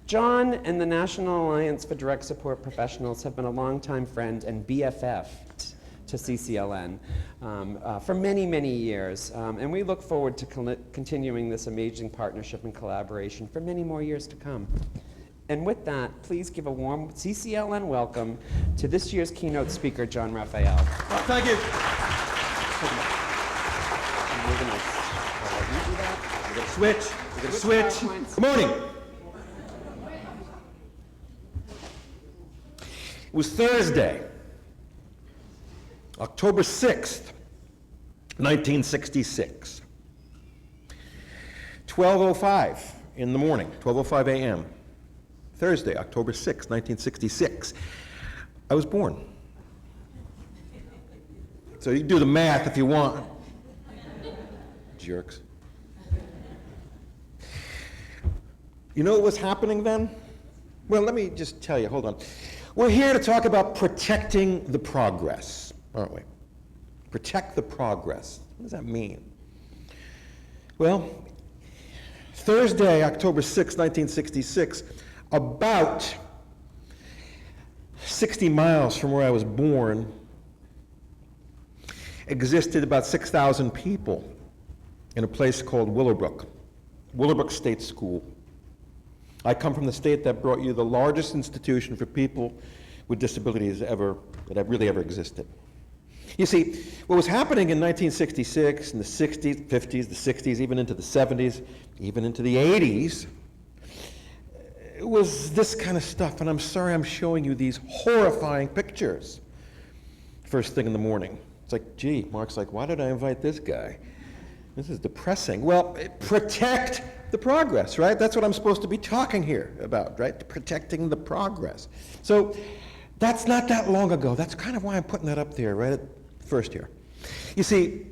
John and the National Alliance for Direct Support Professionals have been a longtime friend and BFF to CCLN for many, many years. And we look forward to continuing this amazing partnership and collaboration for many more years to come. And with that, please give a warm CCLN welcome to this year's keynote speaker, John Raffaele. Well, thank you. We're going to switch. We're going to switch. Good morning. It was Thursday, October 6th, 1966. 12:05 in the morning, 12:05 a.m. Thursday, October 6th, 1966. I was born. So you can do the math if you want. Jerks. You know what was happening then? Well, let me just tell you, hold on. We're here to talk about protecting the progress, aren't we? Protect the progress. What does that mean? Well, Thursday, October 6, 1966, about 60 miles from where I was born, existed about 6,000 people in a place called Willowbrook State School. I come from the state that brought you the largest institution for people with disabilities that really ever existed. You see, what was happening in 1966, in the 60s, 50s, the 60s, even into the 70s, even into the 80s, it was this kind of stuff, and I'm sorry I'm showing you these horrifying pictures first thing in the morning. It's like, gee, Mark's like, why did I invite this guy? This is depressing. Well, protect the progress, right? That's what I'm supposed to be talking here about, right? Protecting the progress. So that's not that long ago. That's kind of why I'm putting that up there right at first here. You see,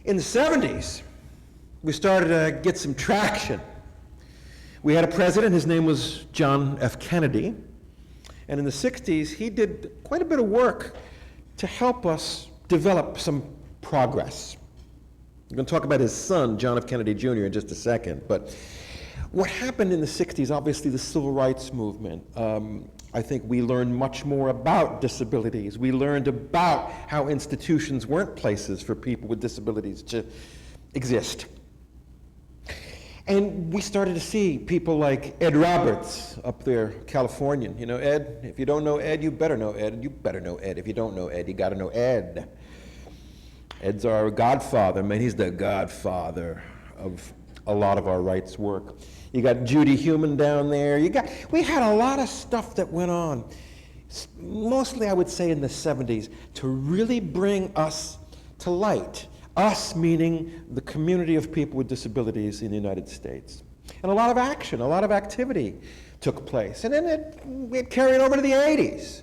in the 70s, we started to get some traction. We had a president, his name was John F. Kennedy, and in the 60s, he did quite a bit of work to help us develop some progress. I'm going to talk about his son, John F. Kennedy Jr., in just a second, but what happened in the 60s, obviously the civil rights movement, I think we learned much more about disabilities. We learned about how institutions weren't places for people with disabilities to exist. And we started to see people like Ed Roberts up there, Californian. You know Ed? If you don't know Ed, you better know Ed. You better know Ed. If you don't know Ed, you gotta know Ed. Ed's our godfather, man. He's the godfather of a lot of our rights work. You got Judy Heumann down there. We had a lot of stuff that went on, mostly I would say in the 70s, to really bring us to light. Us meaning the community of people with disabilities in the United States. And a lot of action, a lot of activity took place. And then it carried over to the 80s.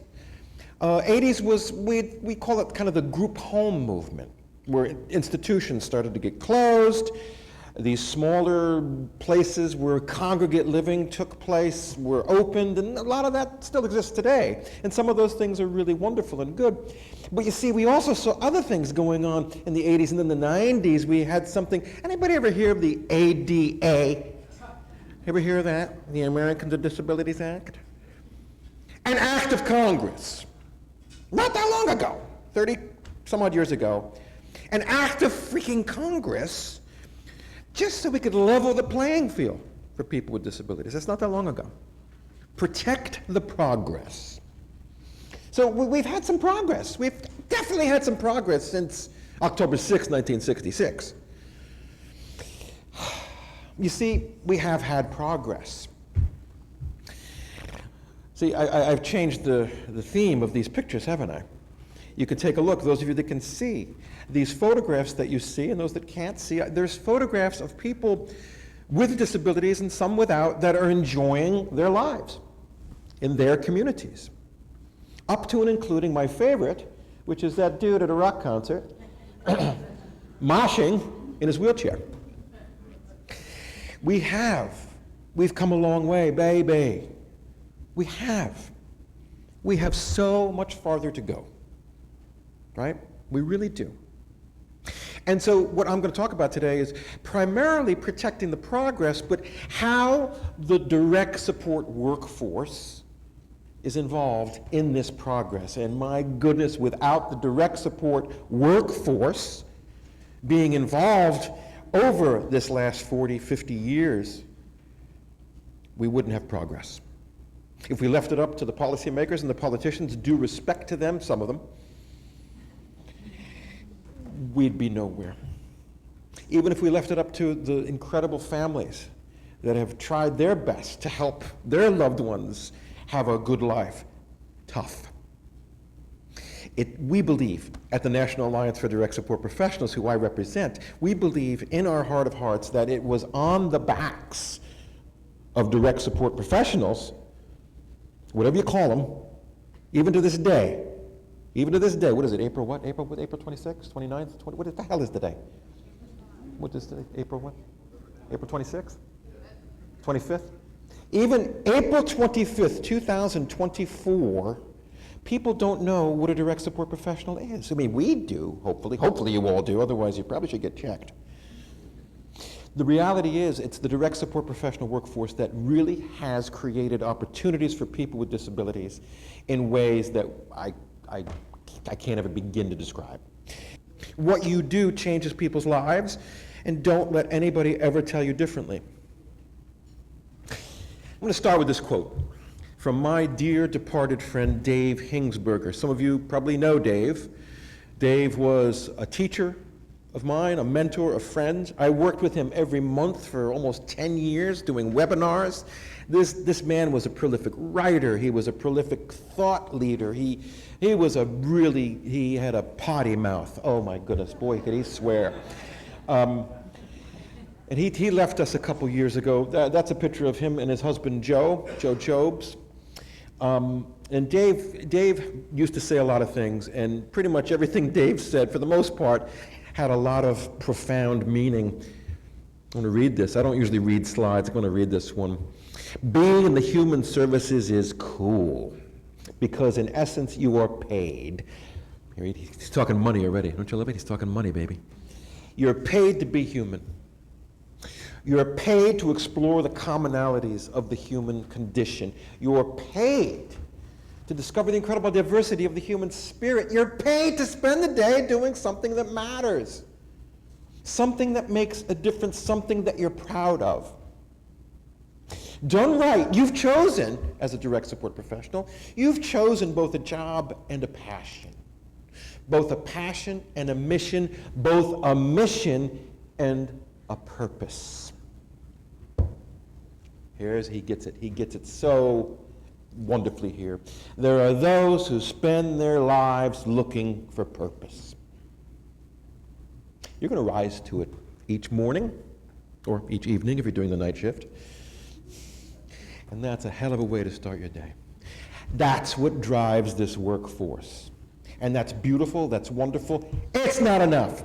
80s was, we call it kind of the group home movement, where institutions started to get closed. These smaller places where congregate living took place were opened, and a lot of that still exists today. And some of those things are really wonderful and good. But you see, we also saw other things going on in the 80s, and in the 90s we had something. Anybody ever hear of the ADA? Ever hear of that? The Americans with Disabilities Act? An act of Congress, not that long ago, 30 some odd years ago, an act of freaking Congress, just so we could level the playing field for people with disabilities. That's not that long ago. Protect the progress. So we've had some progress. We've definitely had some progress since October 6, 1966. You see, we have had progress. See, I've changed the theme of these pictures, haven't I? You can take a look, those of you that can see. These photographs that you see, and those that can't see, there's photographs of people with disabilities and some without that are enjoying their lives in their communities. Up to and including my favorite, which is that dude at a rock concert, moshing in his wheelchair. We've come a long way, baby. We have so much farther to go, right? We really do. And so what I'm going to talk about today is primarily protecting the progress, but how the direct support workforce is involved in this progress. And my goodness, without the direct support workforce being involved over this last 40, 50 years, we wouldn't have progress. If we left it up to the policymakers and the politicians, due respect to them, some of them, we'd be nowhere. Even if we left it up to the incredible families that have tried their best to help their loved ones have a good life, tough. We believe at the National Alliance for Direct Support Professionals, who I represent, we believe in our heart of hearts that it was on the backs of direct support professionals, whatever you call them, even to this day, what is it, April what? April 26th, 29th, what the hell is the day? What is today, April what? April 26th? 25th? Even April 25th, 2024, people don't know what a direct support professional is. I mean, we do, hopefully you all do, otherwise you probably should get checked. The reality is, it's the direct support professional workforce that really has created opportunities for people with disabilities in ways that I can't even begin to describe. What you do changes people's lives, and don't let anybody ever tell you differently. I'm going to start with this quote from my dear departed friend Dave Hingsberger. Some of you probably know Dave. Dave was a teacher of mine, a mentor, a friend. I worked with him every month for almost 10 years doing webinars. This man was a prolific writer. He was a prolific thought leader. He had a potty mouth. Oh my goodness, boy, could he swear. And he left us a couple years ago. That's a picture of him and his husband Joe Jobs. And Dave used to say a lot of things, and pretty much everything Dave said, for the most part, had a lot of profound meaning. I'm going to read this. I don't usually read slides. I'm going to read this one. Being in the human services is cool, because in essence you are paid. He's talking money already. Don't you love it? He's talking money, baby. You're paid to be human. You're paid to explore the commonalities of the human condition. You're paid to discover the incredible diversity of the human spirit. You're paid to spend the day doing something that matters, something that makes a difference, something that you're proud of. Done right, you've chosen, as a direct support professional, you've chosen both a job and a passion. Both a passion and a mission, both a mission and a purpose. He gets it so wonderfully here. There are those who spend their lives looking for purpose. You're going to rise to it each morning, or each evening if you're doing the night shift. And that's a hell of a way to start your day. That's what drives this workforce. And that's beautiful, that's wonderful. It's not enough.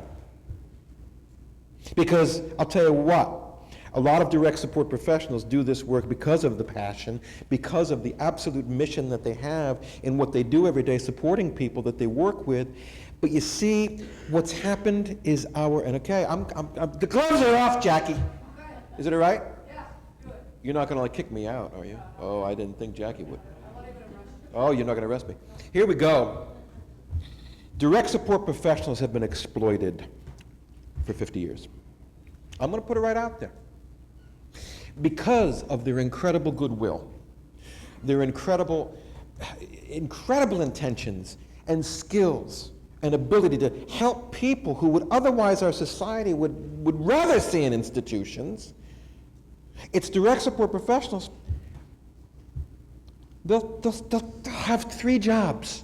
Because I'll tell you what, a lot of direct support professionals do this work because of the passion, because of the absolute mission that they have in what they do every day, supporting people that they work with. But you see, what's happened is the gloves are off, Jackie. Is it all right? Yeah, do it. You're not going to kick me out, are you? Oh, I didn't think Jackie would. Oh, you're not going to arrest me. Here we go. Direct support professionals have been exploited for 50 years. I'm going to put it right out there. Because of their incredible goodwill, their incredible intentions and skills and ability to help people who would otherwise our society would rather see in institutions, it's direct support professionals. They'll have 3 jobs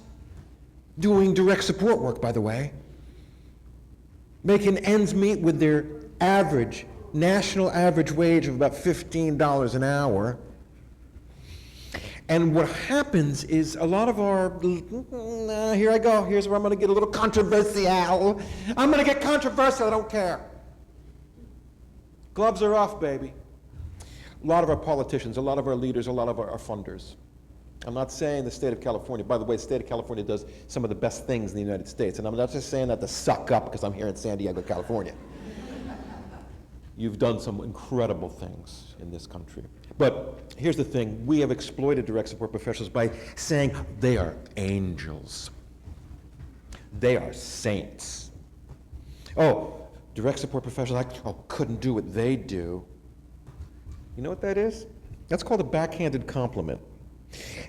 doing direct support work, by the way, making ends meet with their national average wage of about $15 an hour. And what happens is a lot of our, here I go, here's where I'm going to get a little controversial. I'm going to get controversial, I don't care. Gloves are off, baby. A lot of our politicians, a lot of our leaders, a lot of our funders I'm not saying the state of California, by the way, the state of California does some of the best things in the United States, and I'm not just saying that to suck up because I'm here in San Diego, California. You've done some incredible things in this country. But here's the thing, we have exploited direct support professionals by saying they are angels. They are saints. Oh, direct support professionals, couldn't do what they do. You know what that is? That's called a backhanded compliment.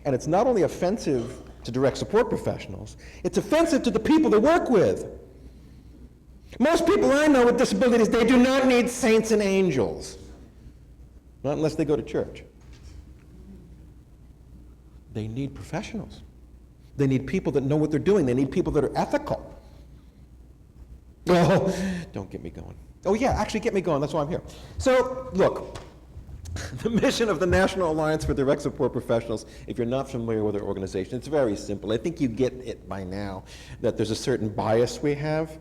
And it's not only offensive to direct support professionals, it's offensive to the people they work with. Most people I know with disabilities, they do not need saints and angels. Not unless they go to church. They need professionals. They need people that know what they're doing. They need people that are ethical. Oh, don't get me going. Oh yeah, actually get me going, that's why I'm here. So, look, the mission of the National Alliance for Direct Support Professionals, if you're not familiar with our organization, it's very simple. I think you get it by now, that there's a certain bias we have.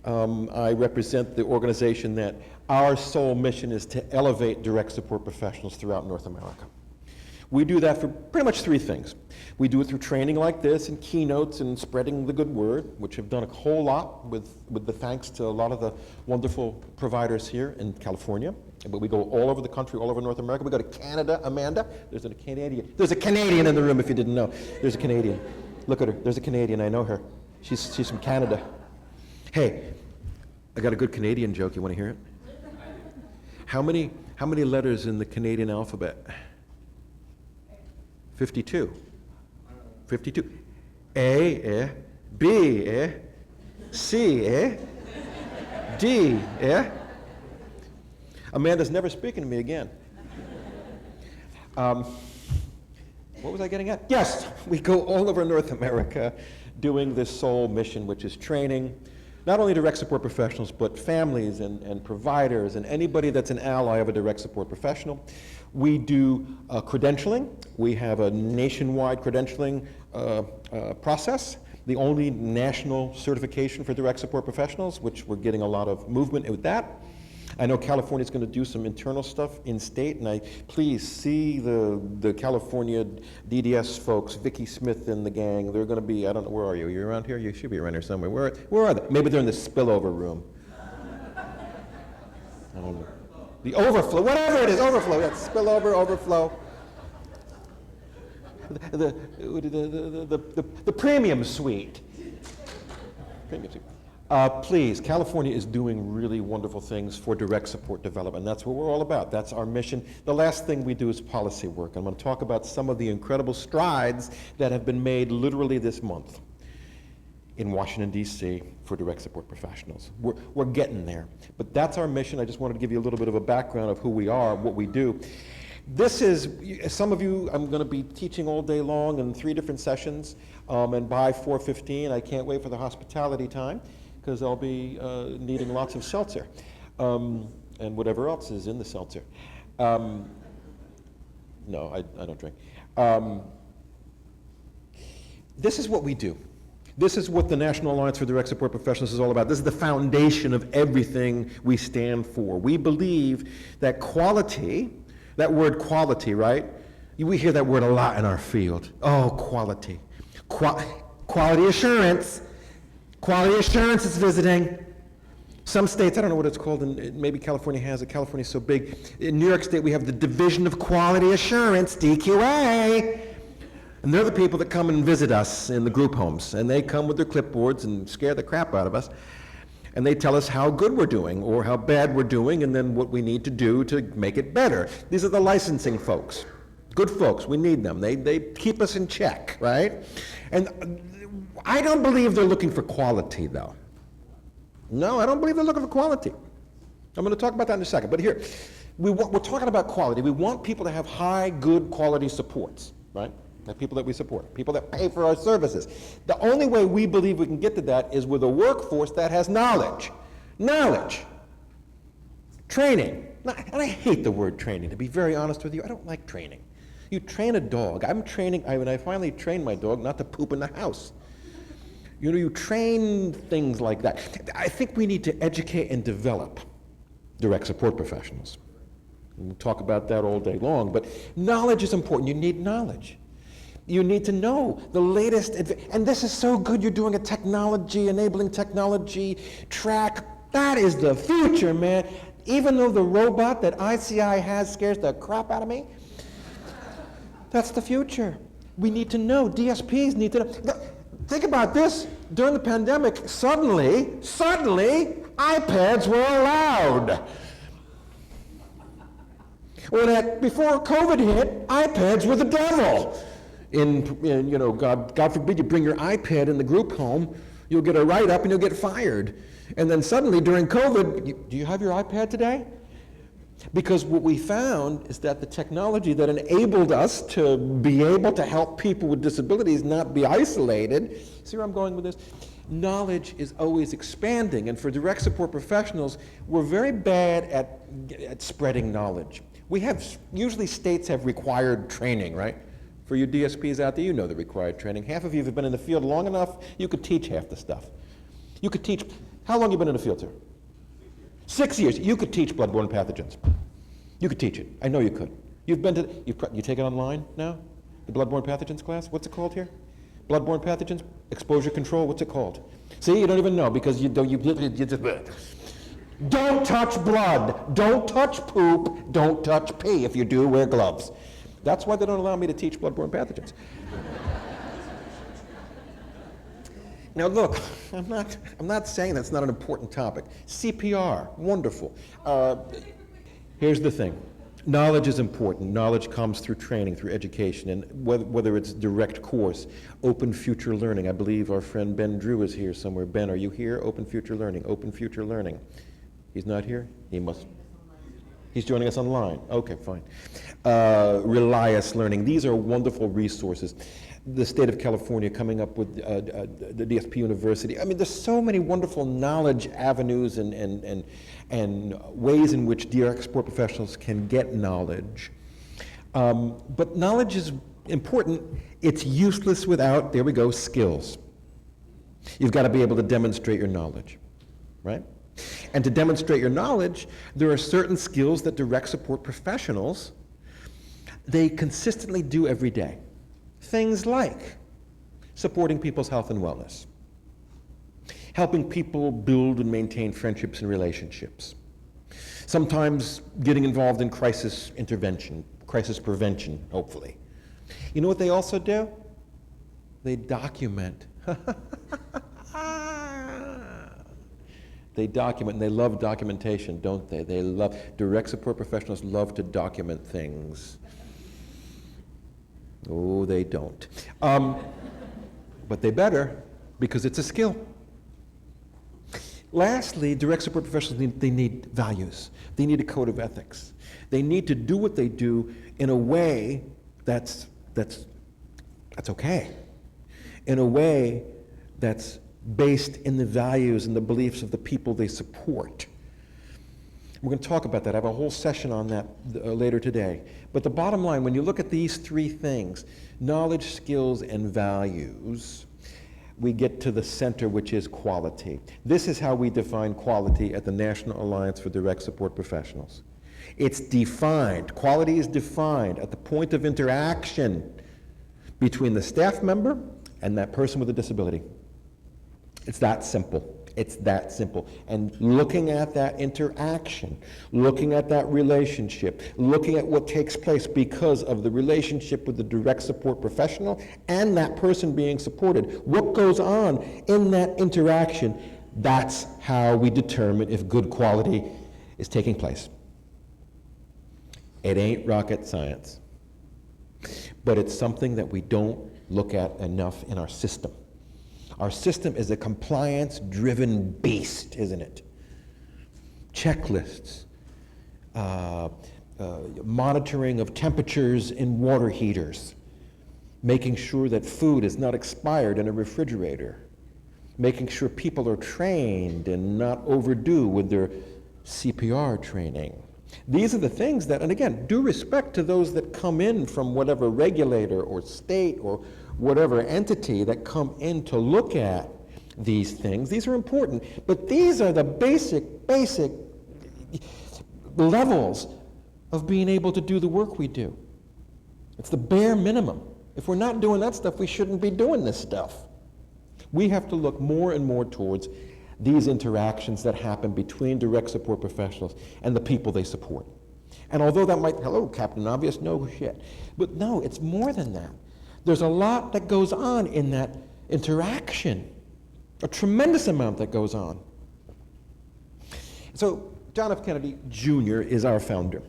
I represent the organization that our sole mission is to elevate direct support professionals throughout North America. We do that for pretty much three things. We do it through training like this and keynotes and spreading the good word, which have done a whole lot with the thanks to a lot of the wonderful providers here in California. But we go all over the country, all over North America. We go to Canada, Amanda. There's a Canadian in the room if you didn't know. There's a Canadian. Look at her. There's a Canadian. I know her. She's from Canada. Hey, I got a good Canadian joke. You want to hear it? How many letters in the Canadian alphabet? 52. 52. A, eh? B, eh? C, eh? D, eh? Amanda's never speaking to me again. What was I getting at? Yes, we go all over North America doing this sole mission, which is training not only direct support professionals, but families and providers and anybody that's an ally of a direct support professional. We do credentialing. We have a nationwide credentialing process, the only national certification for direct support professionals, which we're getting a lot of movement with that. I know California's going to do some internal stuff in state, and please see the California DDS folks, Vicki Smith and the gang. They're going to be, I don't know, where are you? You're around here? You should be around here somewhere. Where are they? Maybe they're in the spillover room. I don't know. The overflow, whatever it is, overflow. That's spillover, overflow. The premium suite. Premium suite. Please, California is doing really wonderful things for direct support development. That's what we're all about. That's our mission. The last thing we do is policy work. I'm going to talk about some of the incredible strides that have been made literally this month in Washington, D.C. for direct support professionals. We're getting there. But that's our mission. I just wanted to give you a little bit of a background of who we are, what we do. This is, some of you, I'm going to be teaching all day long in 3 different sessions, and by 4:15, I can't wait for the hospitality time, because I'll be needing lots of seltzer, and whatever else is in the seltzer. No, I don't drink. This is what we do. This is what the National Alliance for Direct Support Professionals is all about. This is the foundation of everything we stand for. We believe that quality, that word quality, right? We hear that word a lot in our field. Oh, quality. Quality assurance. Quality assurance is visiting. Some states, I don't know what it's called, and maybe California has it. California's so big. In New York State, we have the Division of Quality Assurance, DQA. And they're the people that come and visit us in the group homes. And they come with their clipboards and scare the crap out of us. And they tell us how good we're doing or how bad we're doing and then what we need to do to make it better. These are the licensing folks. Good folks, we need them. They keep us in check, right? And I don't believe they're looking for quality, though. No, I don't believe they're looking for quality. I'm going to talk about that in a second. But here, we're talking about quality. We want people to have high, good quality supports, right? The people that we support, people that pay for our services. The only way we believe we can get to that is with a workforce that has knowledge. Knowledge. Training. And I hate the word training, to be very honest with you. I don't like training. You train a dog. I finally trained my dog not to poop in the house. You know, you train things like that. I think we need to educate and develop direct support professionals. We'll talk about that all day long, but knowledge is important. You need knowledge. You need to know the latest, and this is so good you're doing a technology, enabling technology track. That is the future, man. Even though the robot that ICI has scares the crap out of me, that's the future. We need to know, DSPs need to know. Think about this, during the pandemic, suddenly, iPads were allowed. Before COVID hit, iPads were the devil. God forbid you bring your iPad in the group home, you'll get a write-up and you'll get fired. And then suddenly during COVID, do you have your iPad today? Because what we found is that the technology that enabled us to be able to help people with disabilities not be isolated, see where I'm going with this? Knowledge is always expanding, and for direct support professionals, we're very bad at spreading knowledge. Usually states have required training, right? For you DSPs out there, you know the required training. Half of you have been in the field long enough, you could teach half the stuff. You could teach, how long have you been in the field, sir? 6 years. You could teach bloodborne pathogens. You could teach it. I know you could. You take it online now? The bloodborne pathogens class? What's it called here? Bloodborne pathogens? Exposure control? What's it called? See, you don't even know because you just... Don't touch blood. Don't touch poop. Don't touch pee. If you do, wear gloves. That's why they don't allow me to teach bloodborne pathogens. Now look, I'm not saying that's not an important topic. CPR, wonderful. Here's the thing. Knowledge is important. Knowledge comes through training, through education, and whether it's direct course, open future learning. I believe our friend Ben Drew is here somewhere. Ben, are you here? Open future learning, open future learning. He's not here? He must. He's joining us online. Okay, fine. Relias Learning. These are wonderful resources. The state of California coming up with the DSP University. I mean, there's so many wonderful knowledge avenues and ways in which direct support professionals can get knowledge. But knowledge is important. It's useless without, there we go, skills. You've got to be able to demonstrate your knowledge, right? And to demonstrate your knowledge, there are certain skills that direct support professionals, they consistently do every day. Things like supporting people's health and wellness, helping people build and maintain friendships and relationships, sometimes getting involved in crisis intervention, crisis prevention, hopefully. You know what they also do? They document. They document, and they love documentation, don't they? Direct support professionals love to document things. Oh, they don't. But they better, because it's a skill. Lastly, direct support professionals need values. They need a code of ethics. They need to do what they do in a way that's okay. In a way that's based in the values and the beliefs of the people they support. We're going to talk about that. I have a whole session on that later today. But the bottom line, when you look at these three things, knowledge, skills, and values, we get to the center, which is quality. This is how we define quality at the National Alliance for Direct Support Professionals. It's defined, quality is defined at the point of interaction between the staff member and that person with a disability. It's that simple. It's that simple. And looking at that interaction, looking at that relationship, looking at what takes place because of the relationship with the direct support professional and that person being supported, what goes on in that interaction, that's how we determine if good quality is taking place. It ain't rocket science, but it's something that we don't look at enough in our system. Our system is a compliance-driven beast, isn't it? Checklists, monitoring of temperatures in water heaters, making sure that food is not expired in a refrigerator, making sure people are trained and not overdue with their CPR training. These are the things that, and again, due respect to those that come in from whatever regulator or state or whatever entity that come in to look at these things. These are important, but these are the basic levels of being able to do the work we do. It's the bare minimum. If we're not doing that stuff, we shouldn't be doing this stuff. We have to look more and more towards these interactions that happen between direct support professionals and the people they support. And although that might, hello, Captain Obvious, no shit. But no, it's more than that. There's a lot that goes on in that interaction, a tremendous amount that goes on. So John F. Kennedy Jr. is our founder.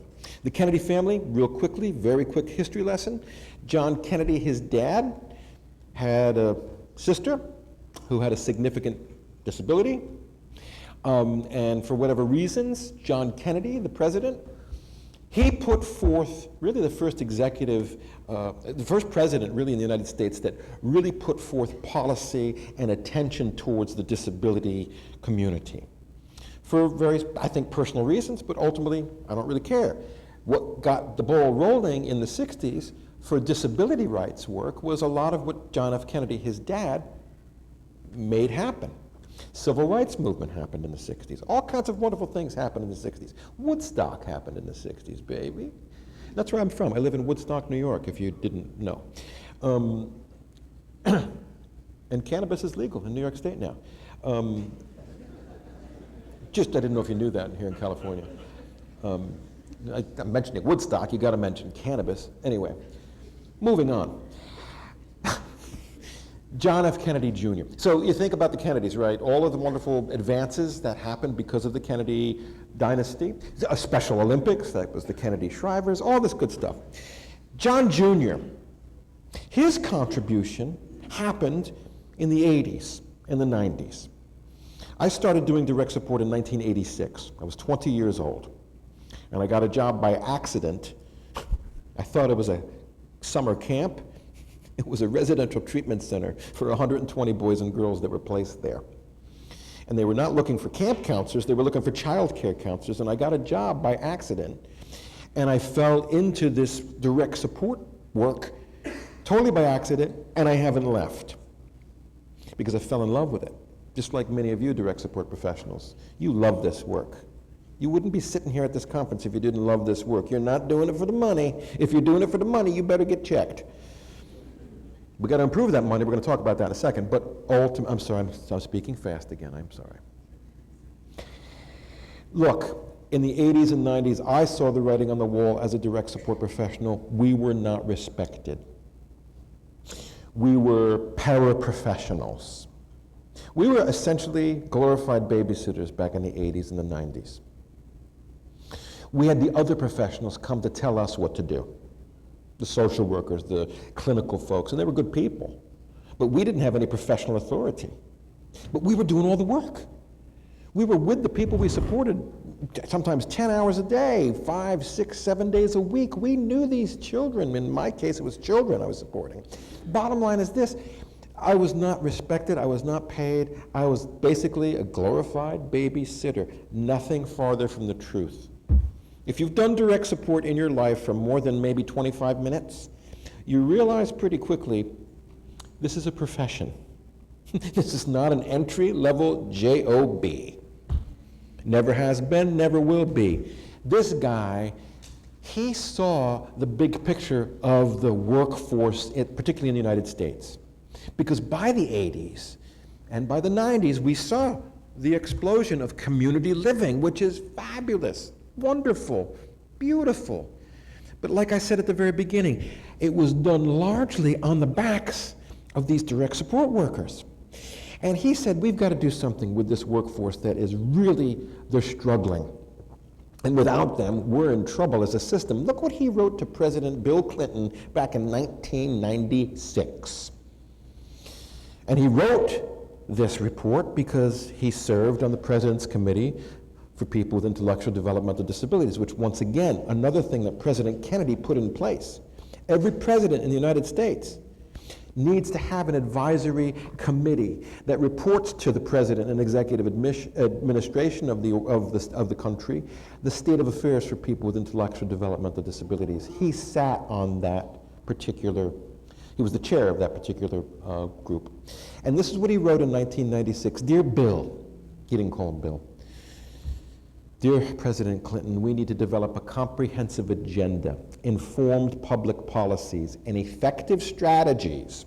The Kennedy family, real quickly, very quick history lesson. John Kennedy, his dad, had a sister who had a significant disability. And for whatever reasons, John Kennedy, the president, he put forth really the first executive, the first president really in the United States that really put forth policy and attention towards the disability community. For various, I think, personal reasons, but ultimately, I don't really care. What got the ball rolling in the 60s for disability rights work was a lot of what John F. Kennedy, his dad, made happen. Civil rights movement happened in the 60s. All kinds of wonderful things happened in the 60s. Woodstock happened in the 60s, baby. That's where I'm from. I live in Woodstock, New York, if you didn't know. And cannabis is legal in New York State now. I didn't know if you knew that here in California. I'm mentioning Woodstock, you got to mention cannabis. Anyway, moving on. John F. Kennedy Jr. So you think about the Kennedys, right? All of the wonderful advances that happened because of the Kennedy dynasty. A Special Olympics, that was the Kennedy Shrivers, all this good stuff. John Jr., his contribution happened in the 80s and the 90s. I started doing direct support in 1986. I was 20 years old. And I got a job by accident. I thought it was a summer camp. It was a residential treatment center for 120 boys and girls that were placed there. And they were not looking for camp counselors, they were looking for child care counselors, and I got a job by accident. And I fell into this direct support work totally by accident, and I haven't left because I fell in love with it. Just like many of you direct support professionals. You love this work. You wouldn't be sitting here at this conference if you didn't love this work. You're not doing it for the money. If you're doing it for the money, you better get checked. We got to improve that money. We're going to talk about that in a second. But I'm sorry, I'm speaking fast again. I'm sorry. Look, in the 80s and 90s, I saw the writing on the wall as a direct support professional. We were not respected. We were paraprofessionals. We were essentially glorified babysitters back in the 80s and the 90s. We had the other professionals come to tell us what to do. The social workers, the clinical folks, and they were good people. But we didn't have any professional authority. But we were doing all the work. We were with the people we supported, sometimes 10 hours a day, 5, 6, 7 days a week. We knew these children. In my case, it was children I was supporting. Bottom line is this. I was not respected, I was not paid, I was basically a glorified babysitter, nothing farther from the truth. If you've done direct support in your life for more than maybe 25 minutes, you realize pretty quickly this is a profession. This is not an entry-level job. Never has been, never will be. This guy, he saw the big picture of the workforce, particularly in the United States. Because by the 80s and by the 90s, we saw the explosion of community living, which is fabulous, wonderful, beautiful. But like I said at the very beginning, it was done largely on the backs of these direct support workers. And he said, we've got to do something with this workforce that is really, they're struggling. And without them, we're in trouble as a system. Look what he wrote to President Bill Clinton back in 1996. And he wrote this report because he served on the President's Committee for People with Intellectual Developmental Disabilities, which once again, another thing that President Kennedy put in place. Every president in the United States needs to have an advisory committee that reports to the president and executive administration of the country the state of affairs for people with intellectual developmental disabilities. He sat on that particular, he was the chair of that particular group. And this is what he wrote in 1996. Dear Bill, he didn't call him Bill. Dear President Clinton, we need to develop a comprehensive agenda, informed public policies, and effective strategies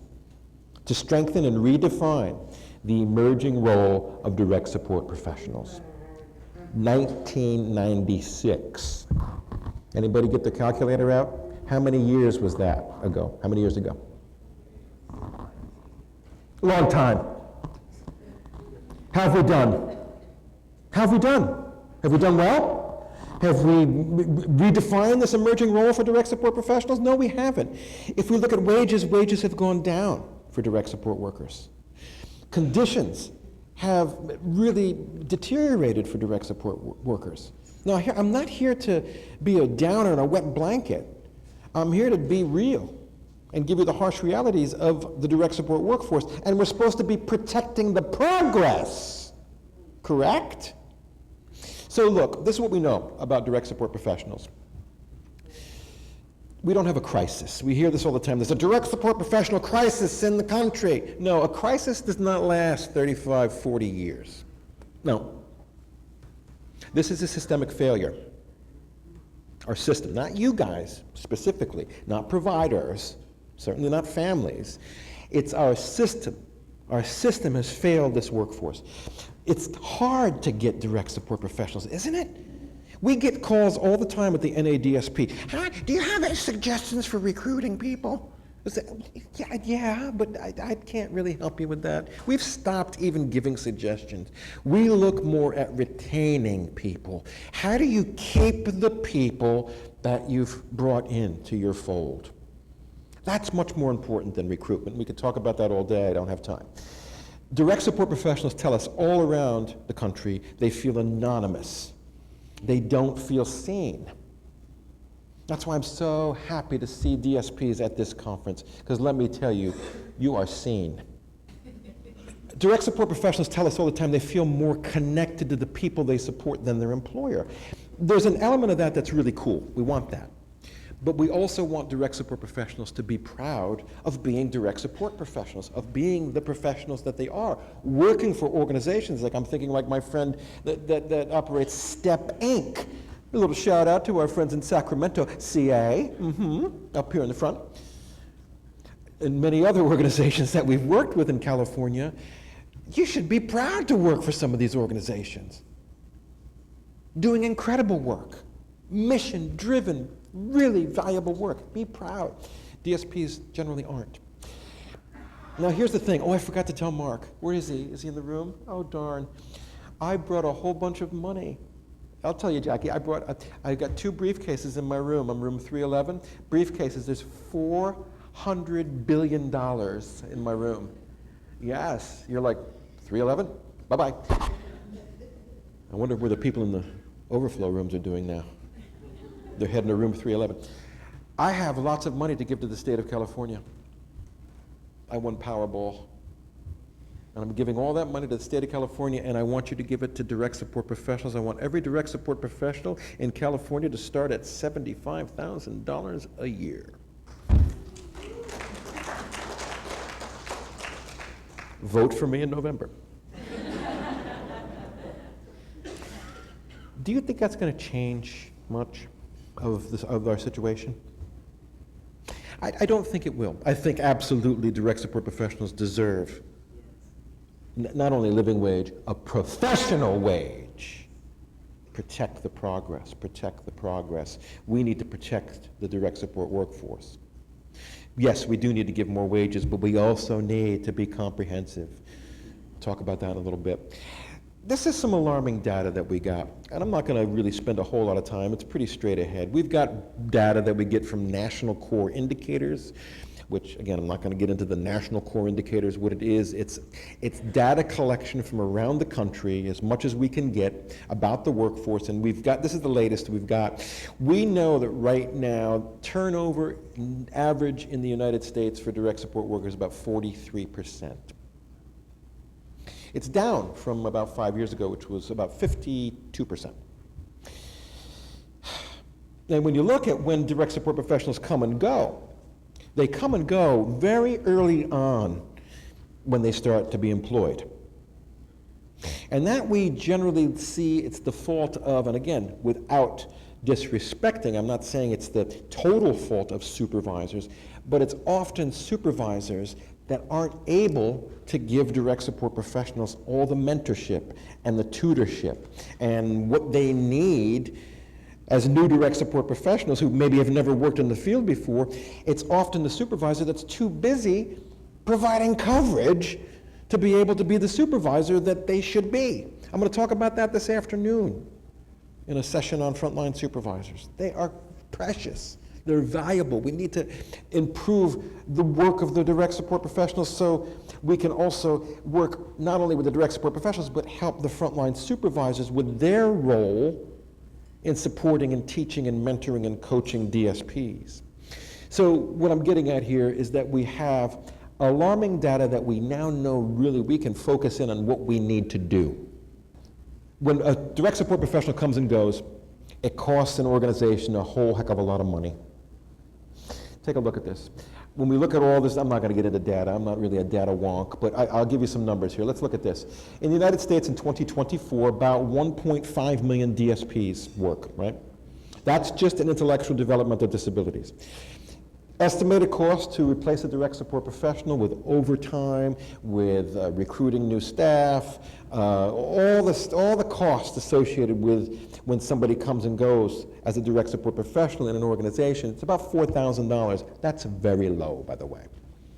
to strengthen and redefine the emerging role of direct support professionals. 1996. Anybody get the calculator out? How many years was that ago? How many years ago? Long time. How have we done? How have we done? Have we done well? Have we redefined this emerging role for direct support professionals? No, we haven't. If we look at wages, wages have gone down for direct support workers. Conditions have really deteriorated for direct support workers. Now, I'm not here to be a downer and a wet blanket. I'm here to be real and give you the harsh realities of the direct support workforce. And we're supposed to be protecting the progress, correct? So look, this is what we know about direct support professionals. We don't have a crisis. We hear this all the time. There's a direct support professional crisis in the country. No, a crisis does not last 35, 40 years. No. This is a systemic failure. Our system, not you guys specifically, not providers, certainly not families. It's our system. Our system has failed this workforce. It's hard to get direct support professionals, isn't it? We get calls all the time at the NADSP. Hi, do you have any suggestions for recruiting people? Yeah, but I can't really help you with that. We've stopped even giving suggestions. We look more at retaining people. How do you keep the people that you've brought into your fold? That's much more important than recruitment. We could talk about that all day. I don't have time. Direct support professionals tell us all around the country they feel anonymous. They don't feel seen. That's why I'm so happy to see DSPs at this conference, because let me tell you, you are seen. Direct support professionals tell us all the time they feel more connected to the people they support than their employer. There's an element of that that's really cool. We want that. But we also want direct support professionals to be proud of being direct support professionals, of being the professionals that they are, working for organizations like I'm thinking like my friend that operates Step Inc. A little shout out to our friends in Sacramento, CA, up here in the front, and many other organizations that we've worked with in California. You should be proud to work for some of these organizations. Doing incredible work, mission-driven, really valuable work. Be proud. DSPs generally aren't. Now here's the thing. Oh, I forgot to tell Mark. Where is he? Is he in the room? Oh, darn. I brought a whole bunch of money. I'll tell you, Jackie, I got 2 briefcases in my room. I'm room 311. Briefcases, there's $400 billion in my room. Yes, you're like, 311? Bye-bye. I wonder where the people in the overflow rooms are doing now. They're heading to room 311. I have lots of money to give to the state of California. I won Powerball. And I'm giving all that money to the state of California, and I want you to give it to direct support professionals. I want every direct support professional in California to start at $75,000 a year. Vote for me in November. Do you think that's going to change much of our situation? I don't think it will. I think absolutely direct support professionals deserve not only a living wage, a professional wage. Protect the progress, protect the progress. We need to protect the direct support workforce. Yes, we do need to give more wages, but we also need to be comprehensive. Talk about that in a little bit. This is some alarming data that we got, and I'm not going to really spend a whole lot of time. It's pretty straight ahead. We've got data that we get from national core indicators, which, again, I'm not going to get into the national core indicators. What it is, it's data collection from around the country, as much as we can get, about the workforce, and we've got, this is the latest we've got. We know that right now, turnover average in the United States for direct support workers is about 43%. It's down from about 5 years ago, which was about 52%. And when you look at when direct support professionals come and go, they come and go very early on when they start to be employed. And that we generally see it's the fault of, and again, without disrespecting, I'm not saying it's the total fault of supervisors, but it's often supervisors that aren't able to give direct support professionals all the mentorship and the tutorship and what they need as new direct support professionals who maybe have never worked in the field before. It's often the supervisor that's too busy providing coverage to be able to be the supervisor that they should be. I'm going to talk about that this afternoon in a session on frontline supervisors. They are precious. They're valuable. We need to improve the work of the direct support professionals so we can also work not only with the direct support professionals, but help the frontline supervisors with their role in supporting and teaching and mentoring and coaching DSPs. So what I'm getting at here is that we have alarming data that we now know really we can focus in on what we need to do. When a direct support professional comes and goes, it costs an organization a whole heck of a lot of money. Take a look at this. When we look at all this, I'm not going to get into data. I'm not really a data wonk, but I'll give you some numbers here. Let's look at this. In the United States in 2024, about 1.5 million DSPs work, right? That's just in intellectual developmental disabilities. Estimated cost to replace a direct support professional with overtime, with recruiting new staff, all the costs associated with when somebody comes and goes as a direct support professional in an organization, it's about $4,000. That's very low, by the way.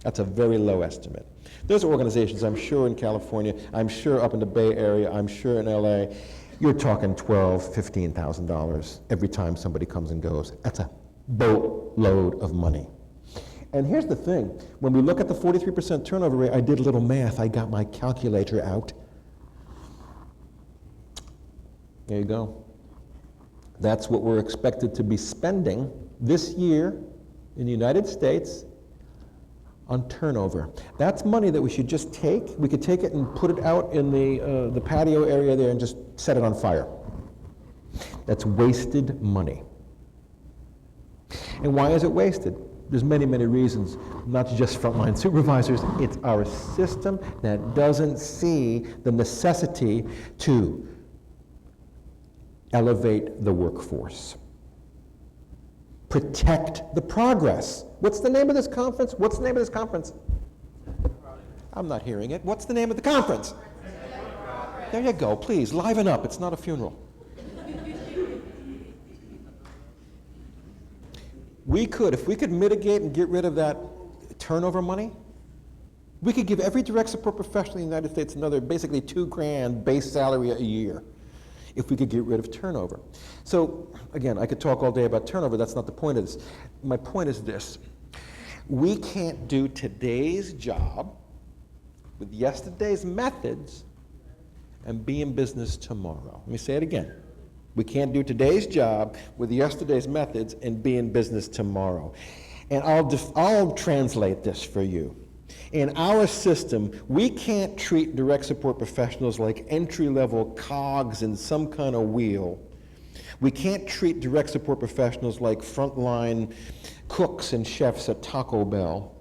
That's a very low estimate. There's organizations, I'm sure in California, I'm sure up in the Bay Area, I'm sure in LA, you're talking $12,000, $15,000 every time somebody comes and goes. That's a boatload of money. And here's the thing, when we look at the 43% turnover rate, I did a little math, I got my calculator out. There you go. That's what we're expected to be spending this year in the United States on turnover. That's money that we should just take. We could take it and put it out in the patio area there and just set it on fire. That's wasted money. And why is it wasted? There's many, many reasons, not just frontline supervisors. It's our system that doesn't see the necessity to elevate the workforce. Protect the progress. What's the name of this conference? What's the name of this conference? I'm not hearing it. What's the name of the conference? There you go. Please, liven up. It's not a funeral. We could, if we could mitigate and get rid of that turnover money, we could give every direct support professional in the United States another basically $2,000 base salary a year if we could get rid of turnover. So again, I could talk all day about turnover. That's not the point of this. My point is this. We can't do today's job with yesterday's methods and be in business tomorrow. Let me say it again. We can't do today's job with yesterday's methods and be in business tomorrow. And I'll translate this for you. In our system, we can't treat direct support professionals like entry-level cogs in some kind of wheel. We can't treat direct support professionals like frontline cooks and chefs at Taco Bell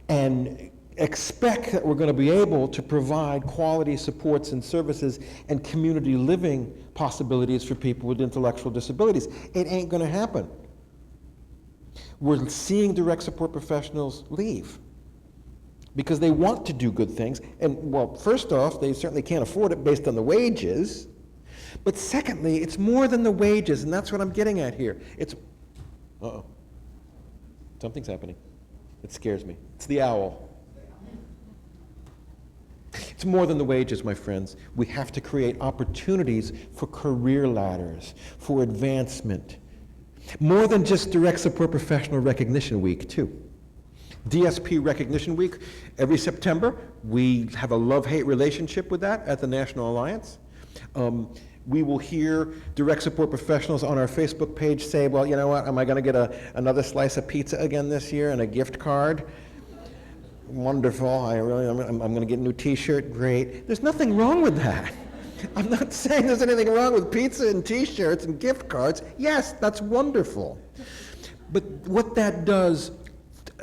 and expect that we're going to be able to provide quality supports and services and community living possibilities for people with intellectual disabilities. It ain't going to happen. We're seeing direct support professionals leave because they want to do good things. And, well, first off, they certainly can't afford it based on the wages. But secondly, it's more than the wages, and that's what I'm getting at here. It's, uh-oh, something's happening. It scares me. It's the owl. It's more than the wages, my friends. We have to create opportunities for career ladders, for advancement. More than just direct support professional recognition week, too. DSP Recognition Week, every September, we have a love-hate relationship with that at the National Alliance. We will hear direct support professionals on our Facebook page say, well, you know what, am I going to get another slice of pizza again this year and a gift card? Wonderful, I'm going to get a new t-shirt, great. There's nothing wrong with that. I'm not saying there's anything wrong with pizza and t-shirts and gift cards. Yes, that's wonderful. But what that does,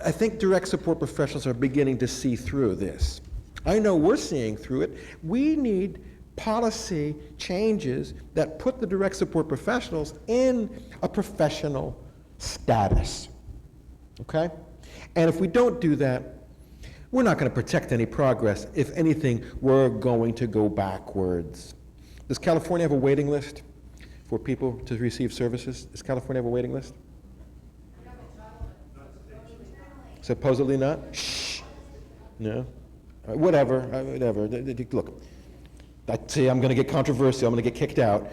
I think direct support professionals are beginning to see through this. I know we're seeing through it. We need policy changes that put the direct support professionals in a professional status, okay? And if we don't do that, we're not going to protect any progress. If anything, we're going to go backwards. Does California have a waiting list for people to receive services? Does California have a waiting list? Supposedly not? Shh. No. Whatever. Look, I say I'm going to get controversial. I'm going to get kicked out.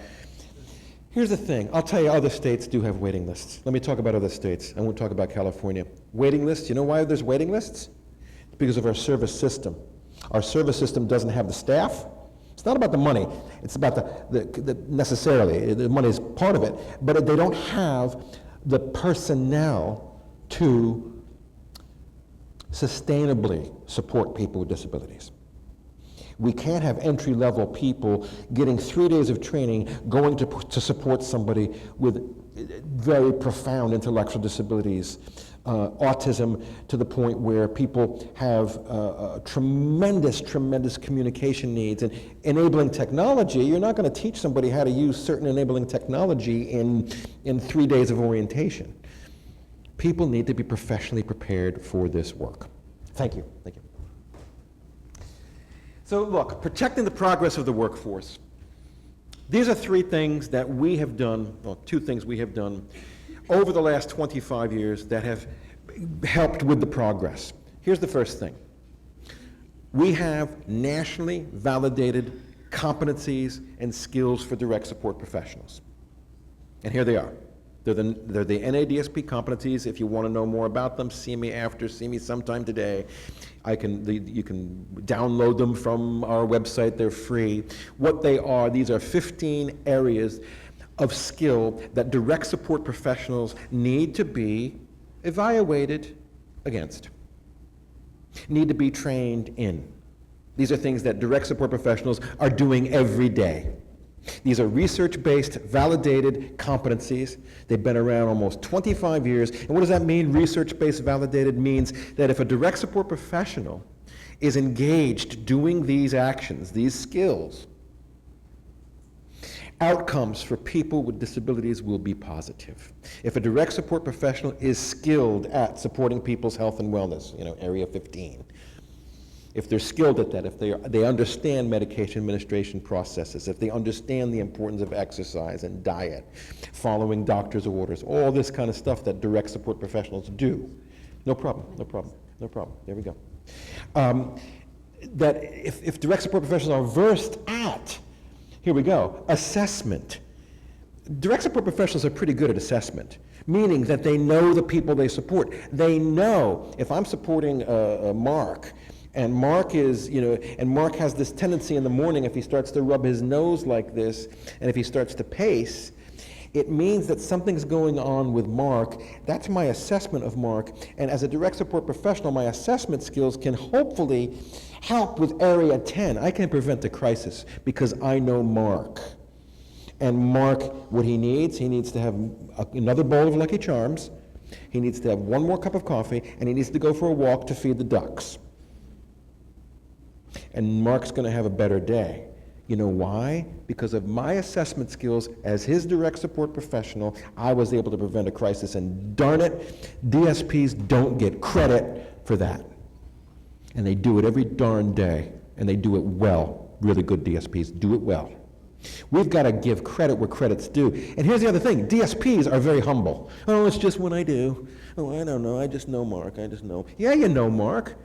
Here's the thing. I'll tell you, other states do have waiting lists. Let me talk about other states. I won't talk about California. Waiting lists. You know why there's waiting lists? It's because of our service system. Our service system doesn't have the staff. It's not about the money. It's about the necessarily. The money is part of it. But they don't have the personnel to sustainably support people with disabilities. We can't have entry-level people getting 3 days of training going to support somebody with very profound intellectual disabilities, autism, to the point where people have tremendous communication needs. And enabling technology, you're not going to teach somebody how to use certain enabling technology in 3 days of orientation. People need to be professionally prepared for this work. Thank you. Thank you. So look, protecting the progress of the workforce. These are three things that we have done, well, two things we have done over the last 25 years that have helped with the progress. Here's the first thing. We have nationally validated competencies and skills for direct support professionals. And here they are. They're the NADSP competencies. If you want to know more about them, see me sometime today. You can download them from our website. They're free. What they are, these are 15 areas of skill that direct support professionals need to be evaluated against, need to be trained in. These are things that direct support professionals are doing every day. These are research-based, validated competencies. They've been around almost 25 years. And what does that mean? Research-based, validated means that if a direct support professional is engaged doing these actions, these skills, outcomes for people with disabilities will be positive. If a direct support professional is skilled at supporting people's health and wellness, Area 15, if they're skilled at that, if they understand medication administration processes, if they understand the importance of exercise and diet, following doctor's orders, all this kind of stuff that direct support professionals do, no problem. There we go. That if direct support professionals are versed at, here we go, assessment. Direct support professionals are pretty good at assessment, meaning that they know the people they support. They know if I'm supporting Mark, and Mark has this tendency in the morning, if he starts to rub his nose like this, and if he starts to pace, it means that something's going on with Mark. That's my assessment of Mark. And as a direct support professional, my assessment skills can hopefully help with Area 10. I can prevent a crisis because I know Mark. And Mark, what he needs to have another bowl of Lucky Charms, he needs to have one more cup of coffee, and he needs to go for a walk to feed the ducks. And Mark's going to have a better day. You know why? Because of my assessment skills as his direct support professional, I was able to prevent a crisis. And darn it, DSPs don't get credit for that. And they do it every darn day. And they do it well. Really good DSPs do it well. We've got to give credit where credit's due. And here's the other thing. DSPs are very humble. Oh, it's just what I do. Oh, I don't know. I just know Mark. I just know. Yeah, you know Mark.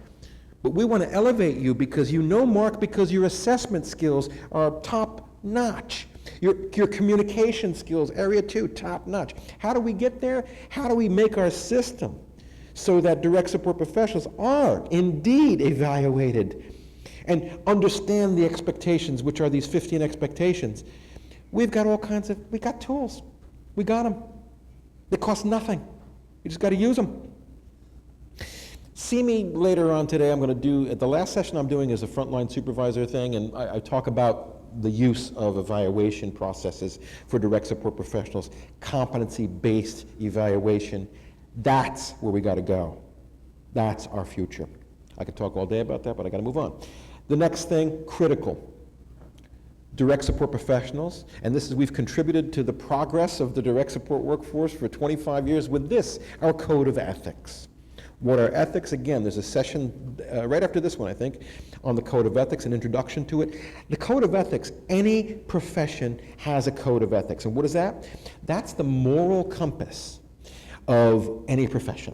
But we want to elevate you because you know Mark, because your assessment skills are top notch. Your communication skills, Area 2, top notch. How do we get there? How do we make our system so that direct support professionals are indeed evaluated and understand the expectations, which are these 15 expectations? We've got we got tools. We got them. They cost nothing. You just got to use them. See me later on today. I'm going to do, the last session I'm doing is a frontline supervisor thing, and I talk about the use of evaluation processes for direct support professionals, competency-based evaluation. That's where we got to go. That's our future. I could talk all day about that, but I got to move on. The next thing, critical. Direct support professionals, and this is, we've contributed to the progress of the direct support workforce for 25 years with this, our code of ethics. What are ethics? Again, there's a session right after this one, I think, on the code of ethics, an introduction to it. The code of ethics, any profession has a code of ethics. And what is that? That's the moral compass of any profession.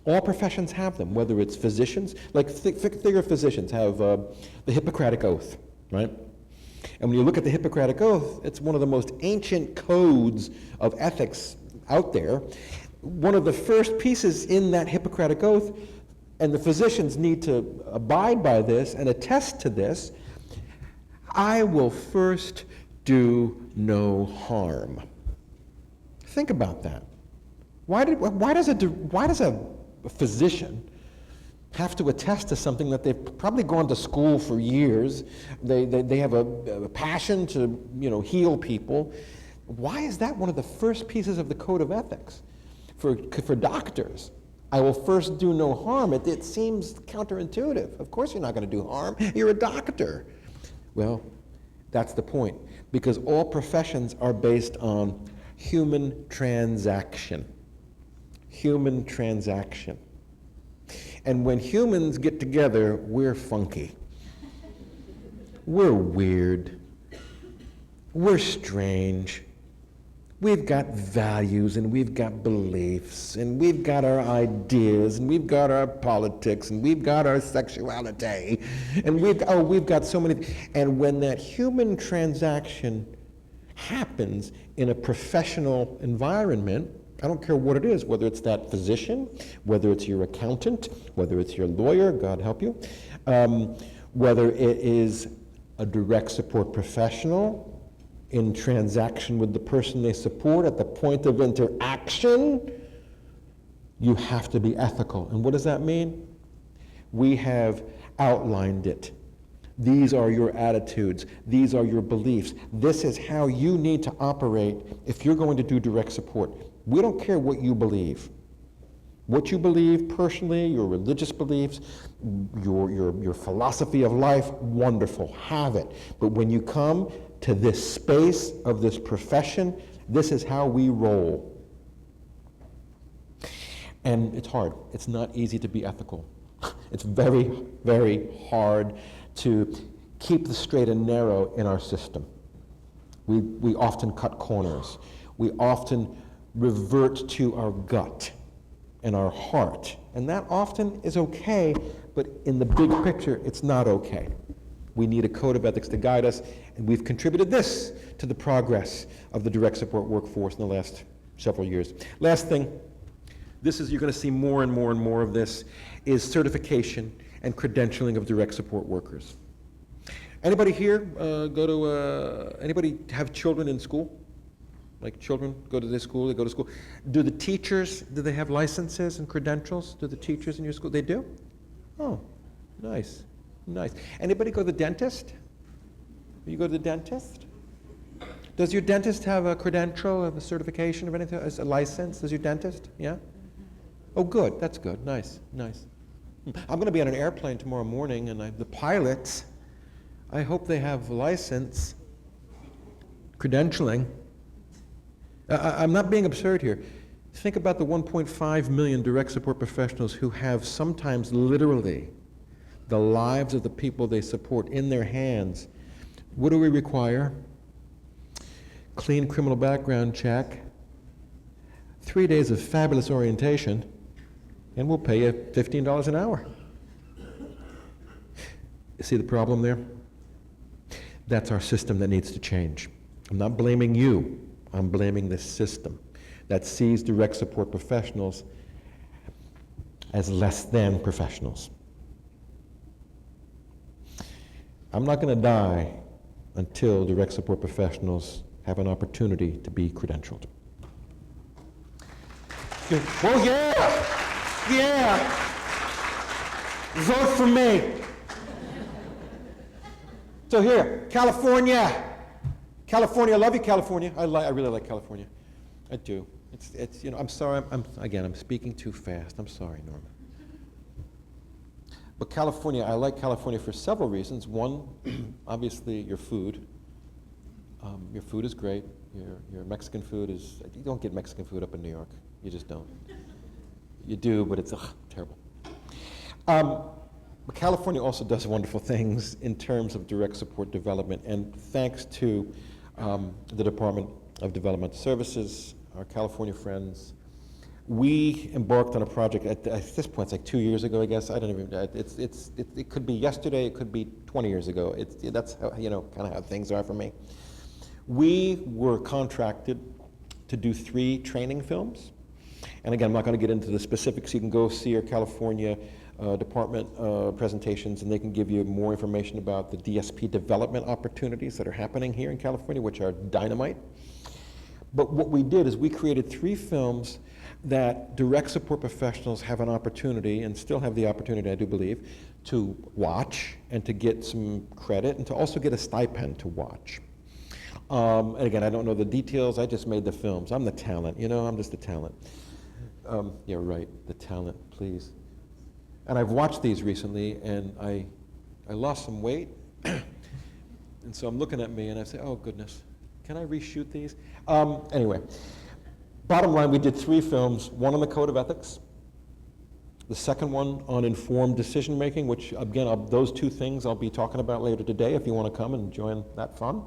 All professions have them, whether it's physicians, like think of physicians have the Hippocratic Oath, right? And when you look at the Hippocratic Oath, it's one of the most ancient codes of ethics out there. One of the first pieces in that Hippocratic Oath, and the physicians need to abide by this and attest to this, I will first do no harm. Think about that. Why does a physician have to attest to something that they've probably gone to school for years? They have a passion to heal people. Why is that one of the first pieces of the code of ethics? For doctors, I will first do no harm. It seems counterintuitive. Of course you're not going to do harm. You're a doctor. Well, that's the point, because all professions are based on human transaction. Human transaction. And when humans get together, we're funky. We're weird. We're strange. We've got values, and we've got beliefs, and we've got our ideas, and we've got our politics, and we've got our sexuality, and we've got so many. And when that human transaction happens in a professional environment, I don't care what it is, whether it's that physician, whether it's your accountant, whether it's your lawyer, God help you, whether it is a direct support professional in transaction with the person they support at the point of interaction, you have to be ethical. And what does that mean? We have outlined it. These are your attitudes. These are your beliefs. This is how you need to operate if you're going to do direct support. We don't care what you believe. What you believe personally, your religious beliefs, your philosophy of life, wonderful, have it. But when you come to this space of this profession, this is how we roll. And it's hard. It's not easy to be ethical. It's very, very hard to keep the straight and narrow in our system. We often cut corners. We often revert to our gut and our heart. And that often is okay, but in the big picture, it's not okay. We need a code of ethics to guide us, and we've contributed this to the progress of the direct support workforce in the last several years. Last thing, you're going to see more and more and more of this, is certification and credentialing of direct support workers. Anybody here anybody have children in school? Like children go to this school, they go to school. Do the teachers, do they have licenses and credentials? Do the teachers in your school, they do? Oh, nice, nice. Anybody go to the dentist? You go to the dentist? Does your dentist have a credential, have a certification of anything, a license? Does your dentist? Yeah? Oh, good, that's good, nice, nice. I'm going to be on an airplane tomorrow morning, and the pilots, I hope they have a license, credentialing. I'm not being absurd here. Think about the 1.5 million direct support professionals who have sometimes literally the lives of the people they support in their hands. What do we require? Clean criminal background check, 3 days of fabulous orientation, and we'll pay you $15 an hour. You see the problem there? That's our system that needs to change. I'm not blaming you. I'm blaming this system that sees direct support professionals as less than professionals. I'm not going to die until direct support professionals have an opportunity to be credentialed. Well, yeah, vote for me. So here, California, I love you, California. I really like California. I do. I'm sorry. I'm speaking too fast. I'm sorry, Norma. But California, I like California for several reasons. One, obviously your food. Your food is great. Your Mexican food is, you don't get Mexican food up in New York. You just don't. You do, but it's terrible. But California also does wonderful things in terms of direct support development, and thanks to the Department of Developmental Services, our California friends, we embarked on a project at this point, it's like 2 years ago, I guess. I don't even, it could be yesterday, it could be 20 years ago. That's how, kind of how things are for me. We were contracted to do 3 training films. And again, I'm not going to get into the specifics. You can go see our California department presentations, and they can give you more information about the DSP development opportunities that are happening here in California, which are dynamite. But what we did is we created 3 films that direct support professionals have an opportunity, and still have the opportunity, I do believe, to watch and to get some credit and to also get a stipend to watch. And again, I don't know the details. I just made the films. I'm the talent, I'm just the talent. Yeah, right, the talent, please. And I've watched these recently, and I lost some weight. And so I'm looking at me, and I say, oh, goodness, can I reshoot these? Anyway, bottom line, we did 3 films, one on the code of ethics, the second one on informed decision making, which, again, those 2 things I'll be talking about later today if you want to come and join that fun.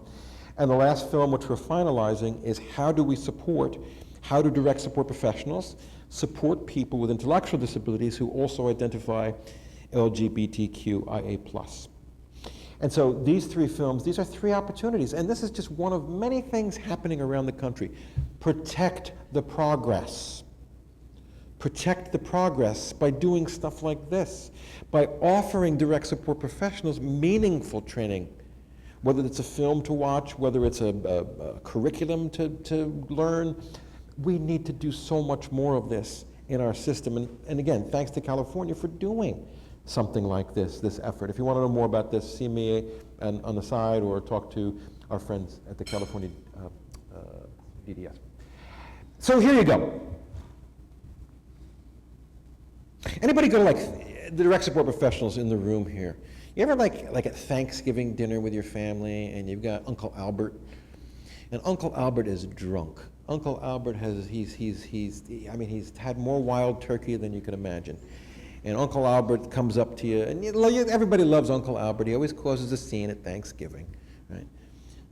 And the last film, which we're finalizing, is how do direct support professionals support people with intellectual disabilities who also identify LGBTQIA+. And so these 3 films, these are 3 opportunities, and this is just one of many things happening around the country. Protect the progress. Protect the progress by doing stuff like this, by offering direct support professionals meaningful training, whether it's a film to watch, whether it's a curriculum to learn. We need to do so much more of this in our system. And again, thanks to California for doing something like this effort. If you want to know more about this, see me on the side or talk to our friends at the California DDS. So here you go. Anybody go to the direct support professionals in the room here? You ever like at Thanksgiving dinner with your family and you've got Uncle Albert, and Uncle Albert is drunk. Uncle Albert he's had more wild turkey than you can imagine. And Uncle Albert comes up to you, and everybody loves Uncle Albert. He always causes a scene at Thanksgiving, right?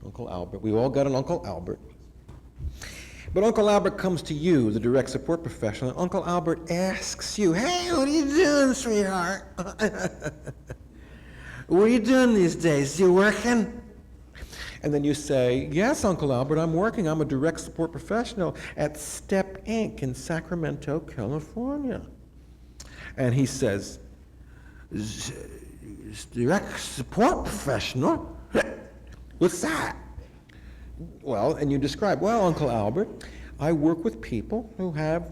Uncle Albert. We all got an Uncle Albert. But Uncle Albert comes to you, the direct support professional, and Uncle Albert asks you, hey, what are you doing, sweetheart? What are you doing these days? You working? And then you say, yes, Uncle Albert, I'm working. I'm a direct support professional at Step Inc. in Sacramento, California. And he says, direct support professional? What's that? Well, and you describe, well, Uncle Albert, I work with people who have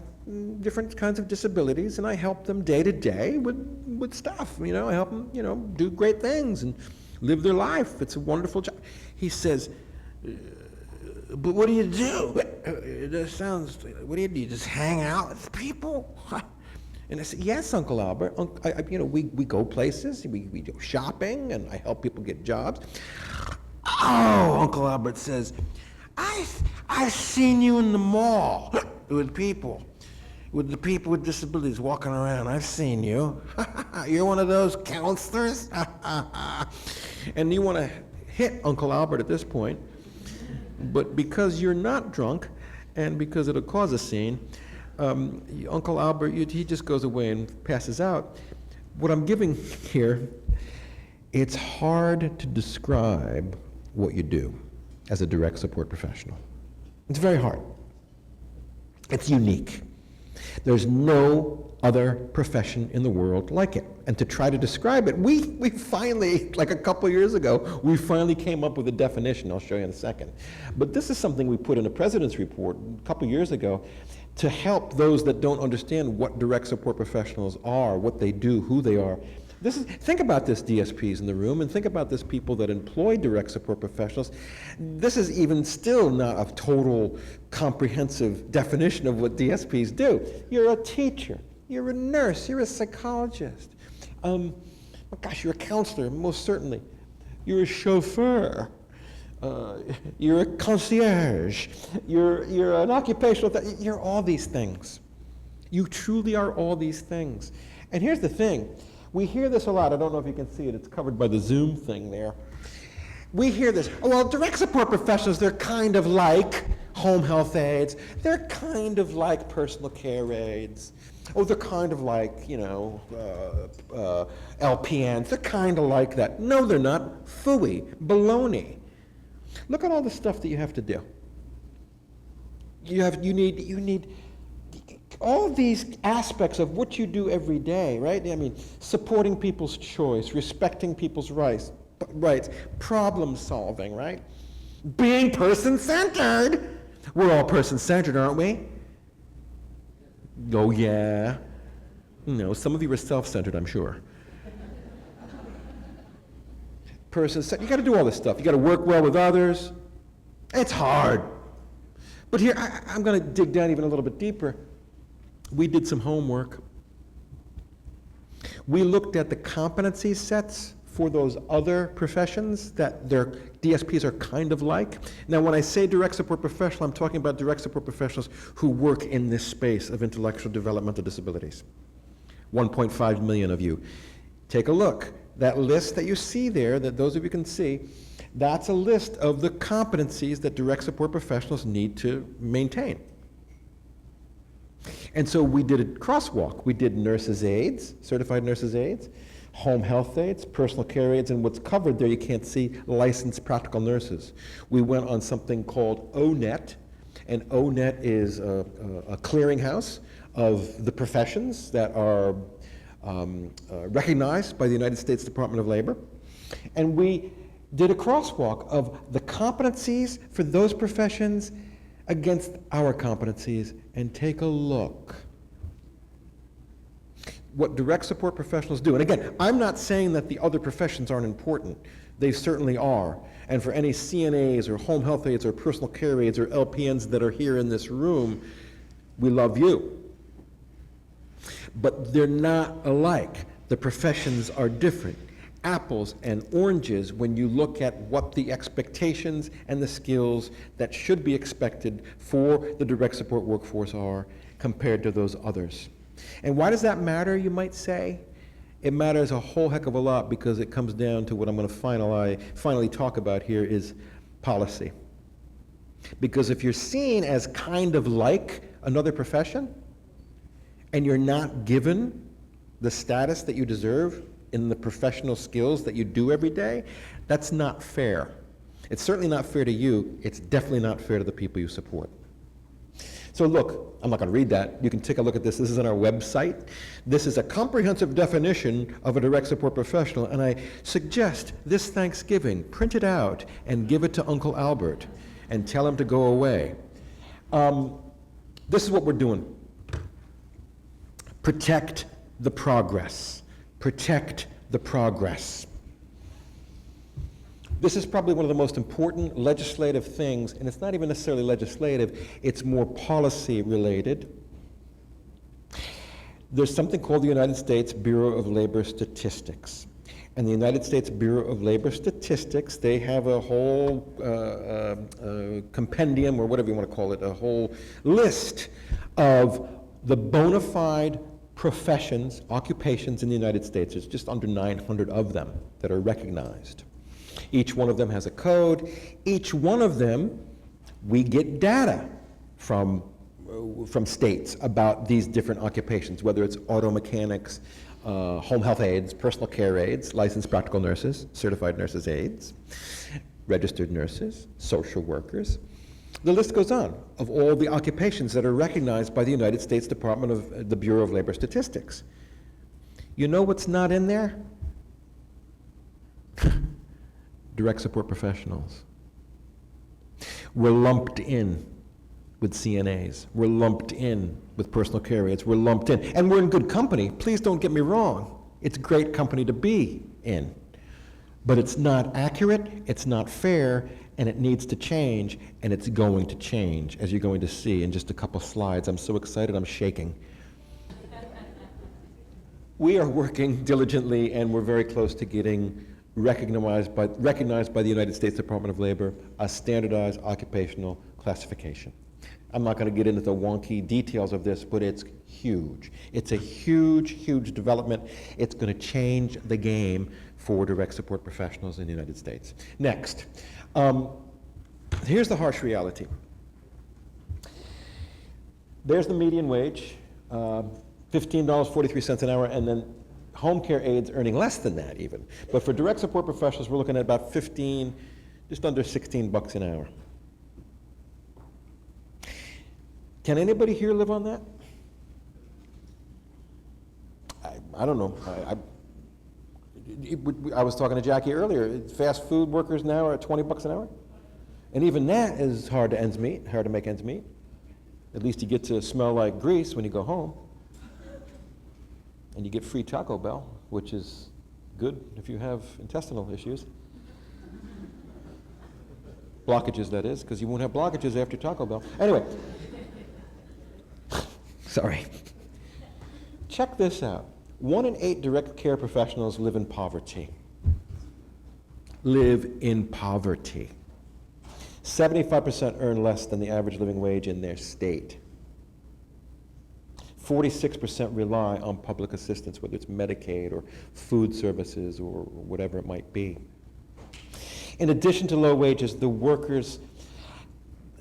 different kinds of disabilities, and I help them day to day with stuff. I help them, do great things and live their life. It's a wonderful job. He says, but what do you do? What do? You just hang out with people? And I said, yes, Uncle Albert. We go places, we go shopping, and I help people get jobs. Oh, Uncle Albert says, I've seen you in the mall with the people with disabilities walking around. I've seen you. You're one of those counselors? And you want to hit Uncle Albert at this point, but because you're not drunk and because it'll cause a scene, Uncle Albert, he just goes away and passes out. What I'm giving here, it's hard to describe what you do as a direct support professional. It's very hard. It's unique. There's no other profession in the world like it. And to try to describe it, we finally, like a couple years ago, we finally came up with a definition. I'll show you in a second. But this is something we put in a president's report a couple years ago to help those that don't understand what direct support professionals are, what they do, who they are. Think about this, DSPs in the room, and think about this, people that employ direct support professionals. This is even still not a total comprehensive definition of what DSPs do. You're a teacher, you're a nurse, you're a psychologist. Oh, gosh, you're a counselor, most certainly. You're a chauffeur. You're a concierge. You're an occupational, you're all these things. You truly are all these things. And here's the thing. We hear this a lot. I don't know if you can see it. It's covered by the Zoom thing there. We hear this, oh, well, direct support professionals, they're kind of like home health aides. They're kind of like personal care aides. Oh, they're kind of like, LPNs. They're kind of like that. No, they're not. Phooey. Baloney. Look at all the stuff that you have to do. You need all these aspects of what you do every day, right? I mean, supporting people's choice, respecting people's rights, problem solving, right? Being person-centered. We're all person-centered, aren't we? Oh, yeah. No, some of you are self-centered, I'm sure. Person-centered. You got to do all this stuff. You got to work well with others. It's hard. But here, I'm going to dig down even a little bit deeper. We did some homework. We looked at the competency sets for those other professions that their DSPs are kind of like. Now, when I say direct support professional, I'm talking about direct support professionals who work in this space of intellectual developmental disabilities. 1.5 million of you. Take a look. That list that you see there, that those of you can see, that's a list of the competencies that direct support professionals need to maintain. And so we did a crosswalk. We did nurses' aides, certified nurses' aides, home health aides, personal care aides, and what's covered there you can't see, licensed practical nurses. We went on something called ONET, and ONET is a clearinghouse of the professions that are recognized by the United States Department of Labor. And we did a crosswalk of the competencies for those professions against our competencies, and take a look what direct support professionals do. And again, I'm not saying that the other professions aren't important. They certainly are. And for any CNAs or home health aides or personal care aides or LPNs that are here in this room, we love you. But they're not alike. The professions are different. Apples and oranges when you look at what the expectations and the skills that should be expected for the direct support workforce are compared to those others. And why does that matter, you might say? It matters a whole heck of a lot because it comes down to what I'm going to finally talk about here is policy. Because if you're seen as kind of like another profession and you're not given the status that you deserve in the professional skills that you do every day, that's not fair. It's certainly not fair to you. It's definitely not fair to the people you support. So look, I'm not going to read that. You can take a look at this. This is on our website. This is a comprehensive definition of a direct support professional, and I suggest this Thanksgiving, print it out and give it to Uncle Albert and tell him to go away. This is what we're doing. Protect the progress. Protect the progress. This is probably one of the most important legislative things, and it's not even necessarily legislative, it's more policy related. There's something called the United States Bureau of Labor Statistics. And the United States Bureau of Labor Statistics, they have a whole compendium, or whatever you want to call it, a whole list of the bona fide professions, occupations in the United States. There's just under 900 of them that are recognized. Each one of them has a code. Each one of them, we get data from states about these different occupations, whether it's auto mechanics, home health aides, personal care aides, licensed practical nurses, certified nurses aides, registered nurses, social workers. The list goes on of all the occupations that are recognized by the United States Department of the Bureau of Labor Statistics. You know what's not in there? Direct support professionals. We're lumped in with CNAs. We're lumped in with personal care aides. We're lumped in. And we're in good company. Please don't get me wrong. It's great company to be in. But it's not accurate, it's not fair, and it needs to change, and it's going to change, as you're going to see in just a couple slides. I'm so excited, I'm shaking. We are working diligently, and we're very close to getting recognized by the United States Department of Labor a standardized occupational classification. I'm not going to get into the wonky details of this, but it's huge. It's a huge, huge development. It's going to change the game for direct support professionals in the United States. Next, here's the harsh reality. There's the median wage, $15.43 an hour, and then home care aides earning less than that even. But for direct support professionals, we're looking at about 15, just under 16 bucks an hour. Can anybody here live on that? I don't know. I was talking to Jackie earlier. Fast food workers now are at 20 bucks an hour. And even that is hard to make ends meet. At least you get to smell like grease when you go home. And you get free Taco Bell, which is good if you have intestinal issues. Blockages, that is, because you won't have blockages after Taco Bell. Anyway. Sorry. Check this out. 1 in 8 direct care professionals live in poverty. Live in poverty. 75% earn less than the average living wage in their state. 46% rely on public assistance, whether it's Medicaid or food services or whatever it might be. In addition to low wages, the workers,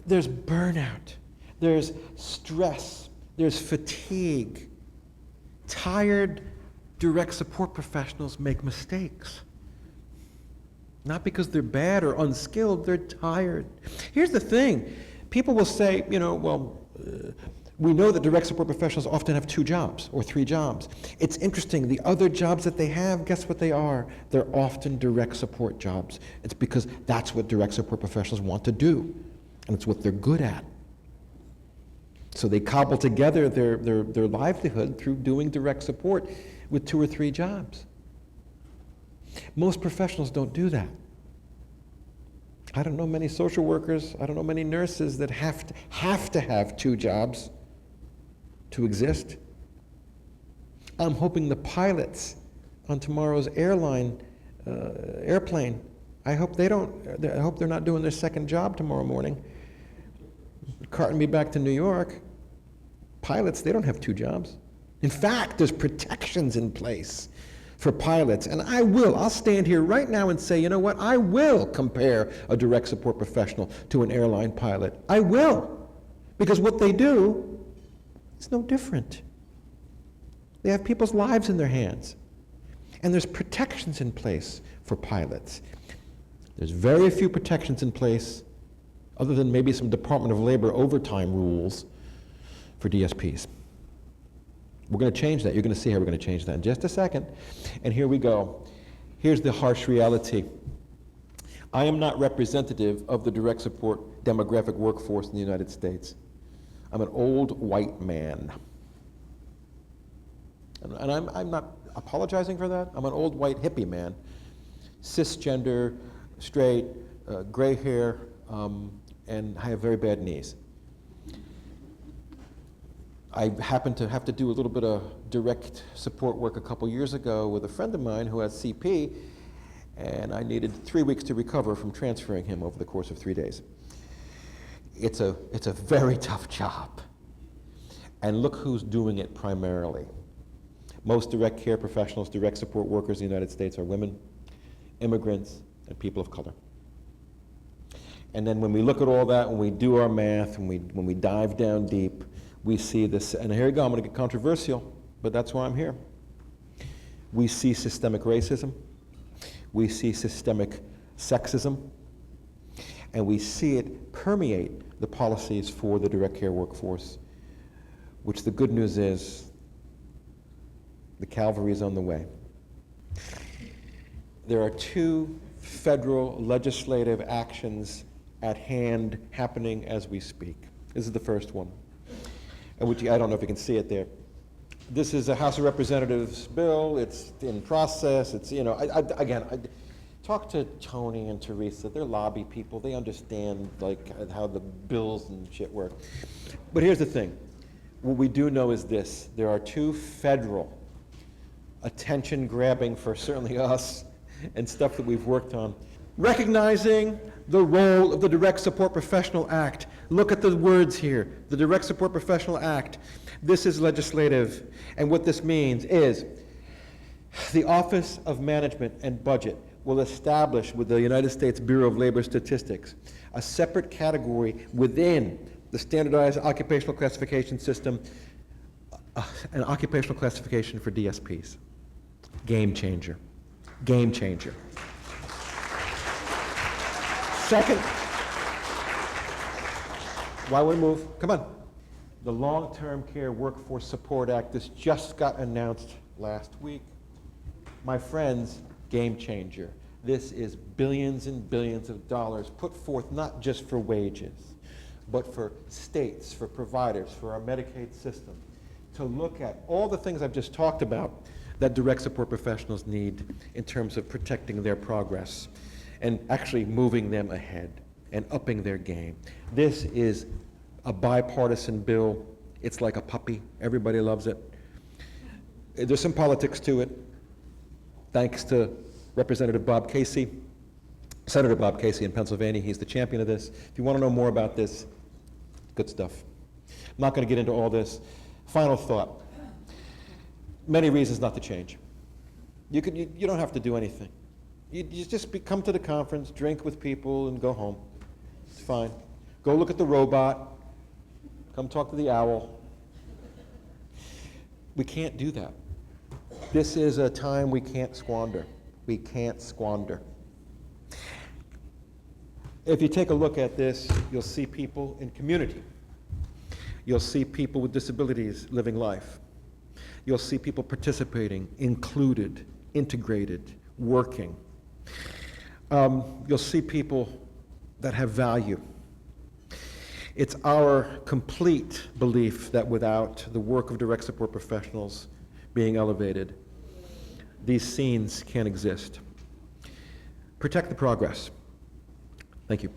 there's burnout, there's stress, there's fatigue. Tired direct support professionals make mistakes. Not because they're bad or unskilled, they're tired. Here's the thing. People will say, we know that direct support professionals often have 2 jobs or 3 jobs. It's interesting, the other jobs that they have, guess what they are? They're often direct support jobs. It's because that's what direct support professionals want to do, and it's what they're good at. So they cobble together their livelihood through doing direct support with 2 or 3 jobs. Most professionals don't do that. I don't know many social workers, I don't know many nurses that have to have 2 jobs to exist. I'm hoping the pilots on tomorrow's airplane, I hope they're not doing their second job tomorrow morning, carting me back to New York. Pilots, they don't have 2 jobs. In fact, there's protections in place for pilots, and I'll stand here right now and say, you know what, I will compare a direct support professional to an airline pilot. I will, because what they do is no different. They have people's lives in their hands, and there's protections in place for pilots. There's very few protections in place, other than maybe some Department of Labor overtime rules for DSPs. We're going to change that. You're going to see how we're going to change that in just a second. And here we go. Here's the harsh reality. I am not representative of the direct support demographic workforce in the United States. I'm an old white man. And I'm not apologizing for that. I'm an old white hippie man, cisgender, straight, gray hair, and I have very bad knees. I happened to have to do a little bit of direct support work a couple years ago with a friend of mine who has CP, and I needed 3 weeks to recover from transferring him over the course of 3 days. It's a very tough job. And look who's doing it primarily. Most direct care professionals, direct support workers in the United States are women, immigrants, and people of color. And then when we look at all that, when we do our math, when we dive down deep, we see this, and here we go, I'm going to get controversial, but that's why I'm here. We see systemic racism, we see systemic sexism, and we see it permeate the policies for the direct care workforce, which the good news is, the cavalry is on the way. There are 2 federal legislative actions at hand happening as we speak. This is the first one, which I don't know if you can see it there. This is a House of Representatives bill. It's in process. It's, I talk to Tony and Teresa. They're lobby people. They understand how the bills and shit work. But here's the thing. What we do know is this. There are 2 federal attention grabbing for certainly us and stuff that we've worked on. Recognizing the role of the Direct Support Professional Act. Look at the words here, the Direct Support Professional Act. This is legislative, and what this means is the Office of Management and Budget will establish with the United States Bureau of Labor Statistics a separate category within the standardized occupational classification system, an occupational classification for DSPs. Game changer. Game changer. Second, why would we move? Come on. The Long-Term Care Workforce Support Act, this just got announced last week. My friends, game changer. This is billions and billions of dollars put forth not just for wages, but for states, for providers, for our Medicaid system, to look at all the things I've just talked about that direct support professionals need in terms of protecting their progress and actually moving them ahead and upping their game. This is a bipartisan bill. It's like a puppy. Everybody loves it. There's some politics to it, thanks to Representative Bob Casey, Senator Bob Casey in Pennsylvania. He's the champion of this. If you want to know more about this, good stuff. I'm not going to get into all this. Final thought. Many reasons not to change. You don't have to do anything. You just come to the conference, drink with people, and go home. It's fine. Go look at the robot. Come talk to the owl. We can't do that. This is a time we can't squander. We can't squander. If you take a look at this, you'll see people in community. You'll see people with disabilities living life. You'll see people participating, included, integrated, working. You'll see people that have value. It's our complete belief that without the work of direct support professionals being elevated, these scenes can't exist. Protect the progress. Thank you.